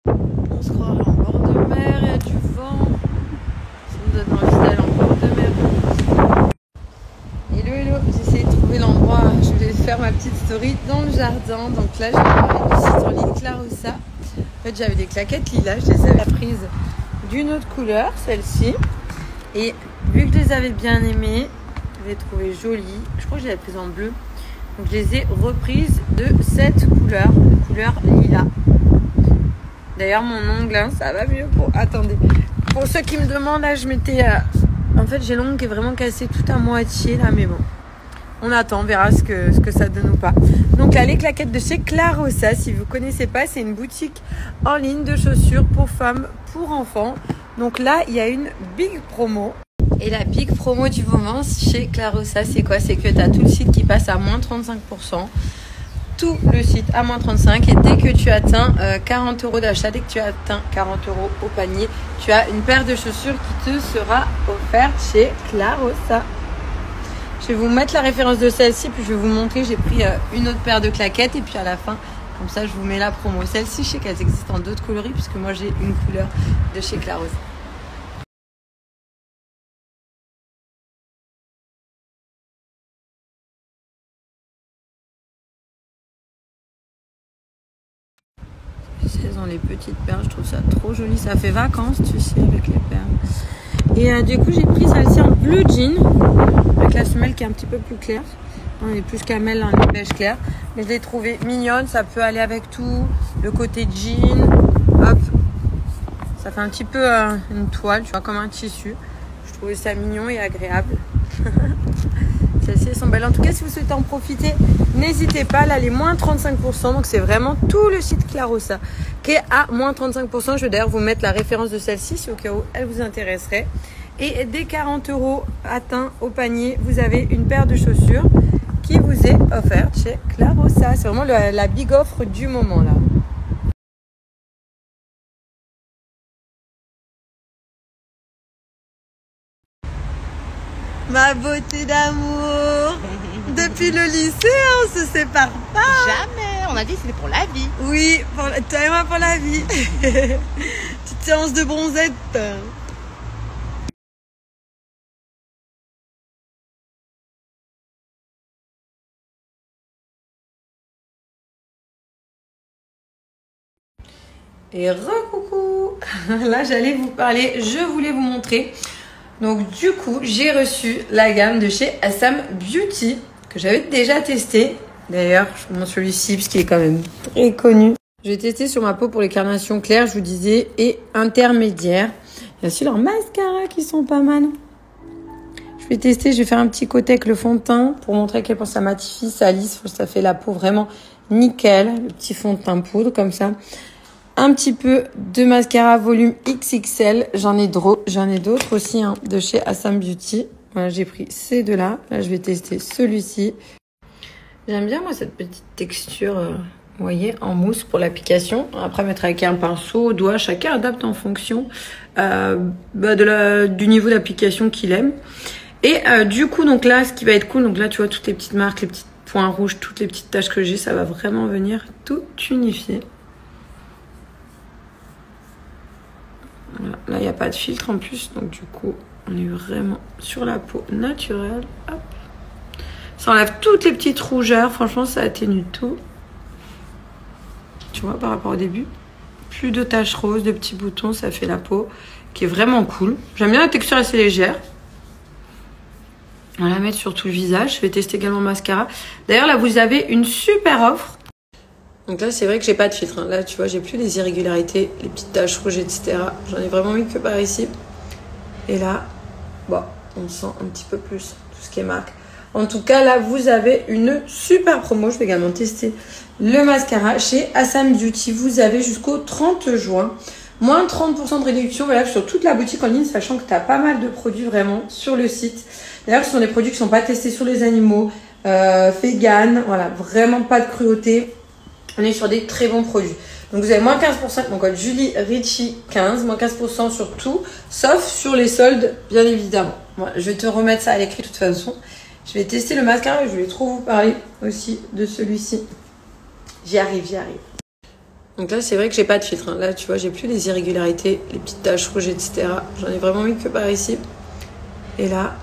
On se croirait en bord de mer, il y a du vent. Ça me donne envie d'aller en bord de mer. Hello, hello, j'essaie de trouver l'endroit. Je vais faire ma petite story dans le jardin. Donc là, je vais parler du site en ligne Clarossa. En fait, j'avais des claquettes lilas, je les avais prises d'une autre couleur, celle-ci. Et vu que je les avais bien aimées, je les ai trouvées jolies. Je crois que je les avais prises en bleu. Donc je les ai reprises de cette couleur, couleur lilas. D'ailleurs, mon ongle, hein, ça va mieux. Attendez. Pour ceux qui me demandent, là, je m'étais... En fait, j'ai l'ongle qui est vraiment cassé tout à moitié, là, mais bon. On attend, on verra ce que ça donne ou pas. Donc là, les claquettes de chez Clarossa, si vous ne connaissez pas, c'est une boutique en ligne de chaussures pour femmes, pour enfants. Donc là, il y a une big promo. Et la big promo du moment chez Clarossa, c'est quoi? C'est que tu as tout le site qui passe à moins 35%. Tout le site à moins 35%. Et dès que tu atteins 40 € d'achat, dès que tu atteins 40 € au panier, tu as une paire de chaussures qui te sera offerte chez Clarossa. Je vais vous mettre la référence de celle-ci, puis je vais vous montrer. J'ai pris une autre paire de claquettes et puis à la fin, comme ça, je vous mets la promo. Celle-ci, je sais qu'elles existent en d'autres coloris puisque moi, j'ai une couleur de chez Clarossa. Elles ont les petites perles, je trouve ça trop joli. Ça fait vacances, tu sais, avec les perles. Et du coup, j'ai pris celle-ci en bleu jean, avec la semelle qui est un petit peu plus claire. On est plus camel, on est beige clair. Mais je l'ai trouvée mignonne, ça peut aller avec tout. Le côté jean, hop. Ça fait un petit peu une toile, tu vois, comme un tissu. Je trouvais ça mignon et agréable. Celles-ci, elles sont belles. En tout cas, si vous souhaitez en profiter, n'hésitez pas. Là, elle est moins 35%. Donc, c'est vraiment tout le site Clarossa qui est à moins 35%. Je vais d'ailleurs vous mettre la référence de celle-ci si au cas où elle vous intéresserait. Et dès 40 € atteints au panier, vous avez une paire de chaussures qui vous est offerte chez Clarossa. C'est vraiment la big offre du moment là. Ma beauté d'amour. Depuis le lycée, on se sépare pas. Jamais. On a dit que c'était pour la vie. Oui, toi et moi pour la vie. Petite séance de bronzette. Et re-coucou. Là, j'allais vous parler, je voulais vous montrer. Donc, du coup, j'ai reçu la gamme de chez Assam Beauty que j'avais déjà testé. D'ailleurs, je vous montre celui-ci parce qu'il est quand même très connu. Je vais tester sur ma peau pour les carnations claires, je vous disais, et intermédiaires. Il y a aussi leurs mascaras qui sont pas mal. Je vais tester, je vais faire un petit côté avec le fond de teint pour montrer à quel point ça matifie, ça lisse, ça fait la peau vraiment nickel. Le petit fond de teint poudre comme ça. Un petit peu de mascara volume XXL. J'en ai d'autres aussi hein, de chez Assam Beauty. Voilà, j'ai pris ces deux-là. Là, je vais tester celui-ci. J'aime bien, moi, cette petite texture, vous voyez, en mousse pour l'application. Après, mettre avec un pinceau, au doigt. Chacun adapte en fonction du niveau d'application qu'il aime. Et du coup, donc là, ce qui va être cool, donc là, tu vois, toutes les petites marques, les petits points rouges, toutes les petites taches que j'ai, ça va vraiment venir tout unifier. Voilà. Là, il n'y a pas de filtre en plus, donc du coup, on est vraiment sur la peau naturelle. Hop. Ça enlève toutes les petites rougeurs. Franchement, ça atténue tout. Tu vois, par rapport au début. Plus de taches roses, de petits boutons, ça fait la peau qui est vraiment cool. J'aime bien la texture assez légère. On va la mettre sur tout le visage. Je vais tester également le mascara. D'ailleurs, là, vous avez une super offre. Donc là, c'est vrai que j'ai pas de filtre. Hein. Là, tu vois, j'ai plus les irrégularités, les petites taches rouges, etc. J'en ai vraiment mis que par ici. Et là, bon, on sent un petit peu plus tout ce qui est marque. En tout cas, là, vous avez une super promo. Je vais également tester le mascara chez Assam Beauty. Vous avez jusqu'au 30 juin. Moins 30% de réduction valable sur toute la boutique en ligne, sachant que tu as pas mal de produits vraiment sur le site. D'ailleurs, ce sont des produits qui ne sont pas testés sur les animaux, vegan, voilà, vraiment pas de cruauté. On est sur des très bons produits. Donc, vous avez moins 15% avec mon code Julie Richie 15, moins 15% sur tout, sauf sur les soldes, bien évidemment. Voilà, je vais te remettre ça à l'écrit de toute façon. Je vais tester le mascara et je voulais trop vous parler aussi de celui-ci. J'y arrive. Donc là, c'est vrai que j'ai pas de filtre. Hein. Là, tu vois, j'ai plus les irrégularités, les petites taches rouges, etc. J'en ai vraiment mis que par ici. Et là,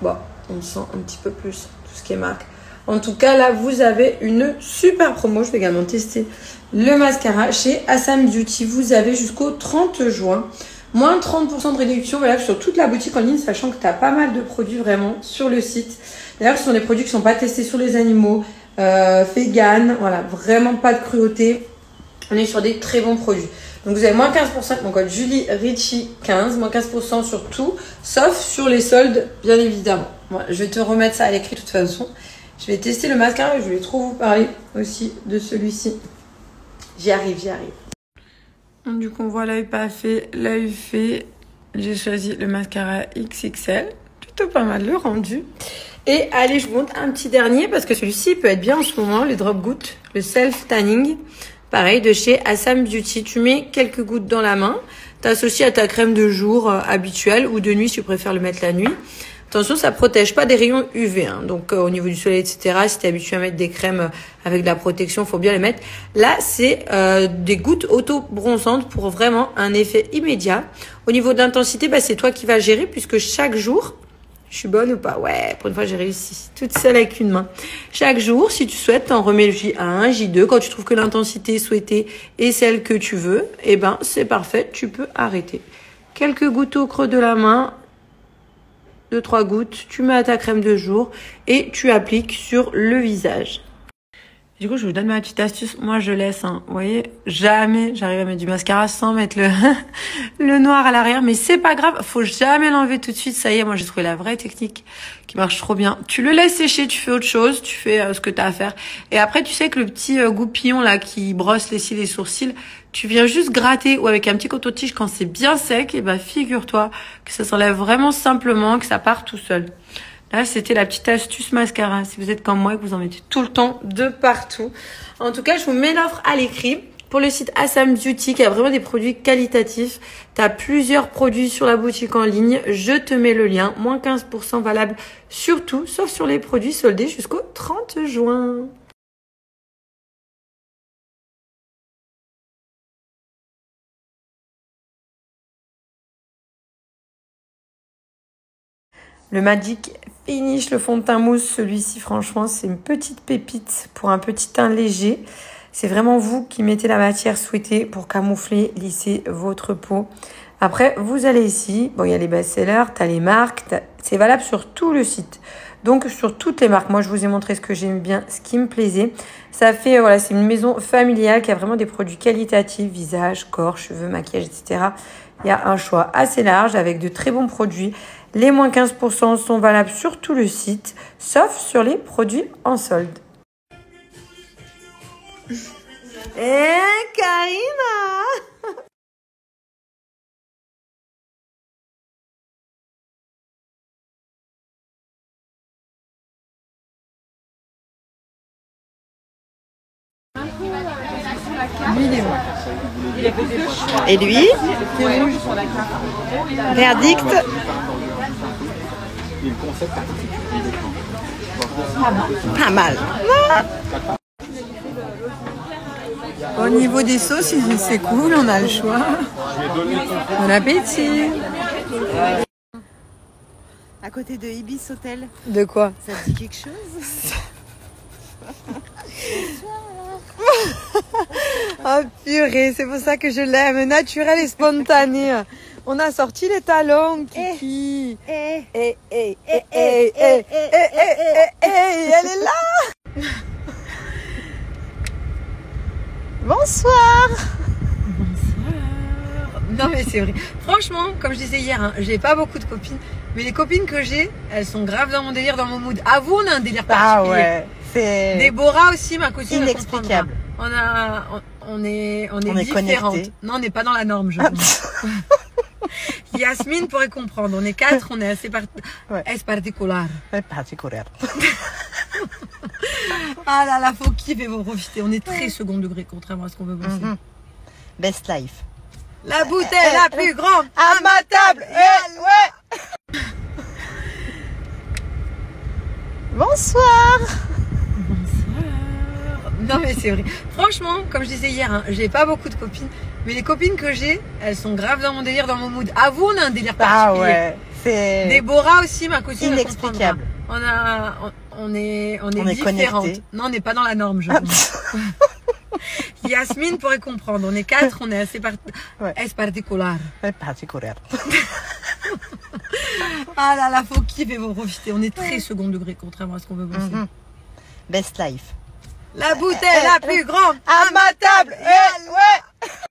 bon, on sent un petit peu plus tout ce qui est marque. En tout cas, là, vous avez une super promo. Je vais également tester le mascara chez Assam Beauty. Vous avez jusqu'au 30 juin. Moins 30% de réduction valable sur toute la boutique en ligne, sachant que tu as pas mal de produits vraiment sur le site. D'ailleurs, ce sont des produits qui ne sont pas testés sur les animaux, vegan, voilà, vraiment pas de cruauté. On est sur des très bons produits. Donc, vous avez moins 15% avec mon code Julie Richie 15, moins 15% sur tout, sauf sur les soldes, bien évidemment. Voilà, je vais te remettre ça à l'écrit de toute façon. Je vais tester le mascara et je voulais trop vous parler aussi de celui-ci. J'y arrive. Du coup, on voit l'œil pas fait, l'œil fait. J'ai choisi le mascara XXL. Plutôt pas mal le rendu. Et allez, je vous montre un petit dernier parce que celui-ci peut être bien en ce moment, le Drop Goutte, le Self Tanning. Pareil, de chez Assam Beauty. Tu mets quelques gouttes dans la main. T'associes à ta crème de jour habituelle ou de nuit si tu préfères le mettre la nuit. Attention, ça protège pas des rayons UV. Hein. Donc, au niveau du soleil, etc., si tu es habitué à mettre des crèmes avec de la protection, faut bien les mettre. Là, c'est des gouttes auto-bronzantes pour vraiment un effet immédiat. Au niveau d'intensité, bah, c'est toi qui vas gérer puisque chaque jour, je suis bonne ou pas? Ouais, pour une fois, j'ai réussi. Toute seule avec une main. Chaque jour, si tu souhaites, t'en remets le J1, J2. Quand tu trouves que l'intensité souhaitée est celle que tu veux, eh ben, c'est parfait. Tu peux arrêter. Quelques gouttes au creux de la main. 2-3 gouttes, tu mets à ta crème de jour et tu appliques sur le visage. Du coup, je vous donne ma petite astuce. Moi, je laisse, hein. Vous voyez, jamais j'arrive à mettre du mascara sans mettre le noir à l'arrière. Mais c'est pas grave, faut jamais l'enlever tout de suite. Ça y est, moi, j'ai trouvé la vraie technique qui marche trop bien. Tu le laisses sécher, tu fais autre chose, tu fais ce que tu as à faire. Et après, tu sais que le petit goupillon là qui brosse les cils et les sourcils, tu viens juste gratter ou avec un petit coton-tige quand c'est bien sec. Et ben, figure-toi que ça s'enlève vraiment simplement, que ça part tout seul. Là, c'était la petite astuce mascara. Si vous êtes comme moi et que vous en mettez tout le temps de partout. En tout cas, je vous mets l'offre à l'écrit. Pour le site Assam Beauty, qui a vraiment des produits qualitatifs. Tu as plusieurs produits sur la boutique en ligne. Je te mets le lien. Moins 15% valable sur tout, sauf sur les produits soldés jusqu'au 30 juin. Le Magic Finish, le fond de teint mousse, celui-ci, franchement, c'est une petite pépite pour un petit teint léger. C'est vraiment vous qui mettez la matière souhaitée pour camoufler, lisser votre peau. Après, vous allez ici. Bon, il y a les best-sellers, tu as les marques. C'est valable sur tout le site. Donc, sur toutes les marques. Moi, je vous ai montré ce que j'aime bien, ce qui me plaisait. Ça fait, voilà, c'est une maison familiale qui a vraiment des produits qualitatifs, visage, corps, cheveux, maquillage, etc. Il y a un choix assez large avec de très bons produits. Les moins 15% sont valables sur tout le site, sauf sur les produits en solde. Karina! Lui, il est bon. Et lui? Verdict? Pas mal. Au niveau des sauces, c'est cool, on a le choix. Bon appétit. À côté de Ibis Hotel. De quoi? Ça te dit quelque chose? Oh purée, c'est pour ça que je l'aime, naturel et spontané. On a sorti les talons, Kiki. Elle est là. Bonsoir. Non mais c'est vrai. Franchement, comme je disais hier, hein, j'ai pas beaucoup de copines, mais les copines que j'ai, elles sont graves dans mon délire, dans mon mood. À vous, on a un délire particulier. Ah ouais, c'est Déborah aussi, ma cousine. inexplicable. On est différentes. Non, on n'est pas dans la norme, je pense. Yasmine pourrait comprendre. On est 4, on est assez particulier. Particulière. Ah là là, faut kiffer, faut profiter. On est très second degré, contrairement à ce qu'on veut penser. Best life. La bouteille la plus grande à ma table. Ouais. Bonsoir. Non mais c'est vrai. Franchement, comme je disais hier, hein, j'ai pas beaucoup de copines, mais les copines que j'ai, elles sont graves dans mon délire, dans mon mood. À vous, on a un délire particulier. Ah ouais, c'est Déborah aussi, ma copine. inexplicable. On est différentes. connectés. Non, on n'est pas dans la norme, je pense. Yasmine pourrait comprendre. On est 4, on est assez particulier. particulier. Ah là là, faut kiffer, faut profiter. On est très second degré, contrairement à ce qu'on veut penser. Best life. La bouteille la plus grande à ma table. Ouais.